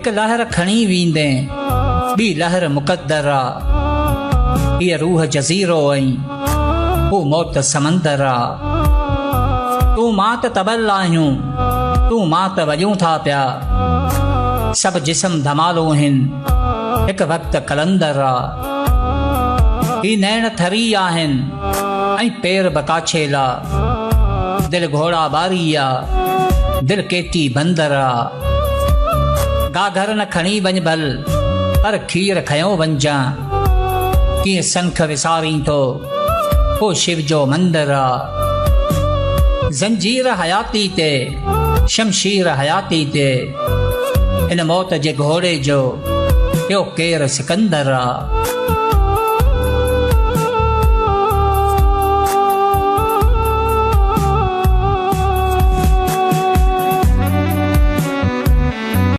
हिक लहर खणी वींदे ॿी लहर मुक़द्दर आ। हीअ रूह जज़ीरो ऐं हू मौत समंदर आ। तूं मां त तबल आहियूं, तूं मां त वॼूं था पिया। सभु जिस्म धमालो हिन, हिक वक़्तु कलंदर आ। ही नैण थरी आहिनि ऐं पेर बकाछेला। दिल घोड़ा बारी आ, दिल केटी बंदर आ। गाघर न खणी वञ भल, पर खीर खयों वञजां। कीअं संख विसारीं थो, हो शिव जो मंदिर आ। ज़ंजीर हयाती ते, शमशीर हयाती ते, हिन मौत जे घोड़े जो ॿियो केरु सिकंदर आ।